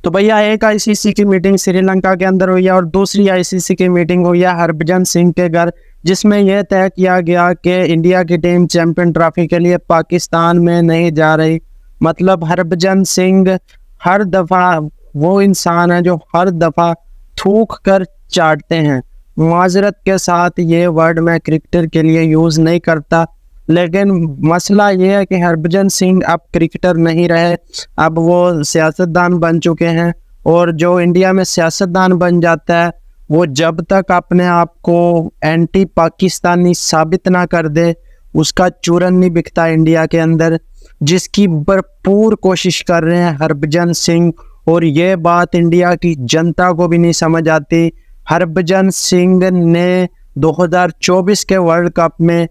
तो भैया एक आईसीसी की मीटिंग श्रीलंका के अंदर हुई है और दूसरी आईसीसी की मीटिंग हुई है हरभजन सिंह के घर, जिसमें यह तय किया गया कि इंडिया की टीम चैंपियन ट्रॉफी के लिए पाकिस्तान में नहीं जा रही। मतलब हरभजन सिंह हर दफ़ा वो इंसान है जो हर दफ़ा थूक कर चाटते हैं। माजरत के साथ ये वर्ड मैं क्रिकेटर के लिए यूज़ नहीं करता, लेकिन मसला ये है कि हरभजन सिंह अब क्रिकेटर नहीं रहे, अब वो सियासतदान बन चुके हैं। और जो इंडिया में सियासतदान बन जाता है वो जब तक अपने आप को एंटी पाकिस्तानी साबित ना कर दे उसका चूरन नहीं बिकता इंडिया के अंदर, जिसकी भरपूर कोशिश कर रहे हैं हरभजन सिंह। और ये बात इंडिया की जनता को भी नहीं समझ आती। हरभजन सिंह ने 2024 के वर्ल्ड कप में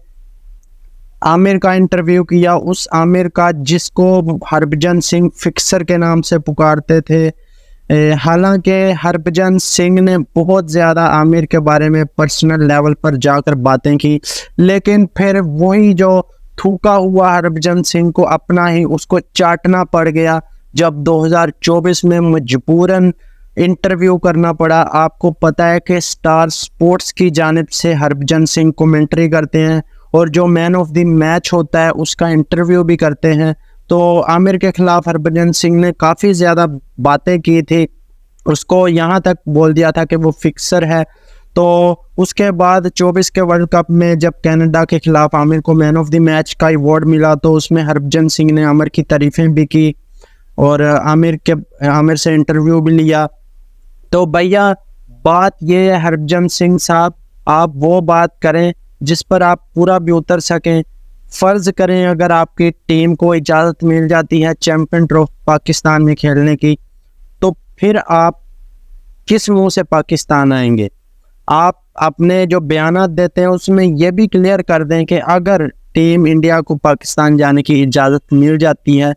आमिर का इंटरव्यू किया, उस आमिर का जिसको हरभजन सिंह फिक्सर के नाम से पुकारते थे। हालांकि हरभजन सिंह ने बहुत ज़्यादा आमिर के बारे में पर्सनल लेवल पर जाकर बातें की, लेकिन फिर वही जो थूका हुआ हरभजन सिंह को अपना ही उसको चाटना पड़ गया जब 2024 में मजबूरन इंटरव्यू करना पड़ा। आपको पता है कि स्टार स्पोर्ट्स की जानिब से हरभजन सिंह कमेंट्री करते हैं और जो मैन ऑफ द मैच होता है उसका इंटरव्यू भी करते हैं। तो आमिर के खिलाफ हरभजन सिंह ने काफ़ी ज़्यादा बातें की थी, उसको यहाँ तक बोल दिया था कि वो फिक्सर है। तो उसके बाद 24 के वर्ल्ड कप में जब कनाडा के खिलाफ आमिर को मैन ऑफ द मैच का अवार्ड मिला तो उसमें हरभजन सिंह ने आमिर की तारीफ़ें भी की और आमिर से इंटरव्यू भी लिया। तो भैया बात ये है हरभजन सिंह साहब, आप वो बात करें जिस पर आप पूरा भी उतर सकें। फ़र्ज़ करें अगर आपकी टीम को इजाज़त मिल जाती है चैंपियन ट्रॉफी पाकिस्तान में खेलने की, तो फिर आप किस मुंह से पाकिस्तान आएंगे? आप अपने जो बयानात देते हैं उसमें यह भी क्लियर कर दें कि अगर टीम इंडिया को पाकिस्तान जाने की इजाज़त मिल जाती है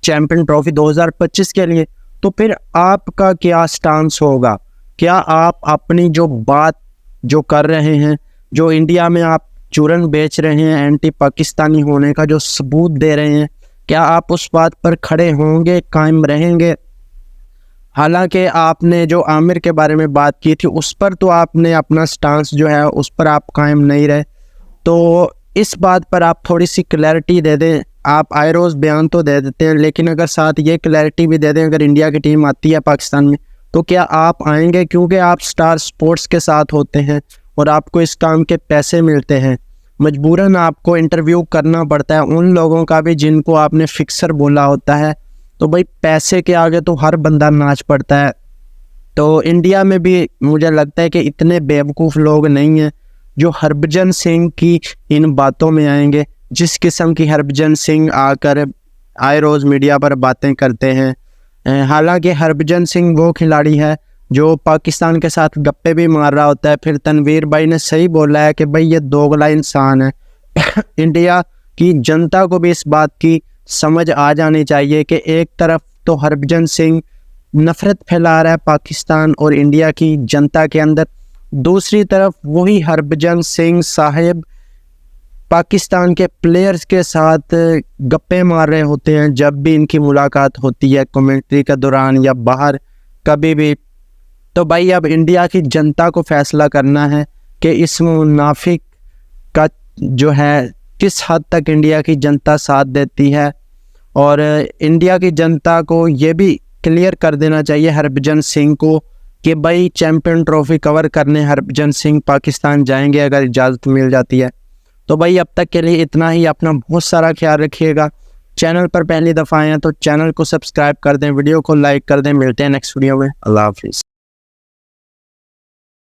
चैंपियन ट्रॉफी 2025 के लिए, तो फिर आपका क्या स्टांस होगा? क्या आप अपनी जो बात जो कर रहे हैं, जो इंडिया में आप चूरन बेच रहे हैं, एंटी पाकिस्तानी होने का जो सबूत दे रहे हैं, क्या आप उस बात पर खड़े होंगे, कायम रहेंगे? हालांकि आपने जो आमिर के बारे में बात की थी उस पर तो आपने अपना स्टांस जो है उस पर आप कायम नहीं रहे, तो इस बात पर आप थोड़ी सी क्लैरिटी दे दें। आप आए रोज़ बयान तो दे देते हैं, लेकिन अगर साथ ये क्लैरिटी भी दे दें अगर इंडिया की टीम आती है पाकिस्तान में तो क्या आप आएंगे? क्योंकि आप स्टार स्पोर्ट्स के साथ होते हैं और आपको इस काम के पैसे मिलते हैं, मजबूरन आपको इंटरव्यू करना पड़ता है उन लोगों का भी जिनको आपने फिक्सर बोला होता है। तो भाई पैसे के आगे तो हर बंदा नाच पड़ता है। तो इंडिया में भी मुझे लगता है कि इतने बेवकूफ़ लोग नहीं हैं जो हरभजन सिंह की इन बातों में आएंगे। जिस किस्म की हरभजन सिंह आकर आए रोज़ मीडिया पर बातें करते हैं, हालांकि हरभजन सिंह वो खिलाड़ी है जो पाकिस्तान के साथ गप्पे भी मार रहा होता है। फिर तनवीर भाई ने सही बोला है कि भाई ये दोगला इंसान है। इंडिया की जनता को भी इस बात की समझ आ जानी चाहिए कि एक तरफ तो हरभजन सिंह नफ़रत फैला रहा है पाकिस्तान और इंडिया की जनता के अंदर, दूसरी तरफ वही हरभजन सिंह साहिब पाकिस्तान के प्लेयर्स के साथ गप्पे मार रहे होते हैं जब भी इनकी मुलाकात होती है कमेंट्री के दौरान या बाहर कभी भी। तो भाई अब इंडिया की जनता को फैसला करना है कि इस मुनाफिक का जो है किस हद तक इंडिया की जनता साथ देती है। और इंडिया की जनता को ये भी क्लियर कर देना चाहिए हरभजन सिंह को कि भाई चैंपियन ट्रॉफी कवर करने हरभजन सिंह पाकिस्तान जाएंगे अगर इजाज़त मिल जाती है। तो भाई अब तक के लिए इतना ही, अपना बहुत सारा ख्याल रखिएगा। चैनल पर पहली दफ़ा आए हैं तो चैनल को सब्सक्राइब कर दें, वीडियो को लाइक कर दें। मिलते हैं नेक्स्ट वीडियो में। अल्लाह हाफिज़।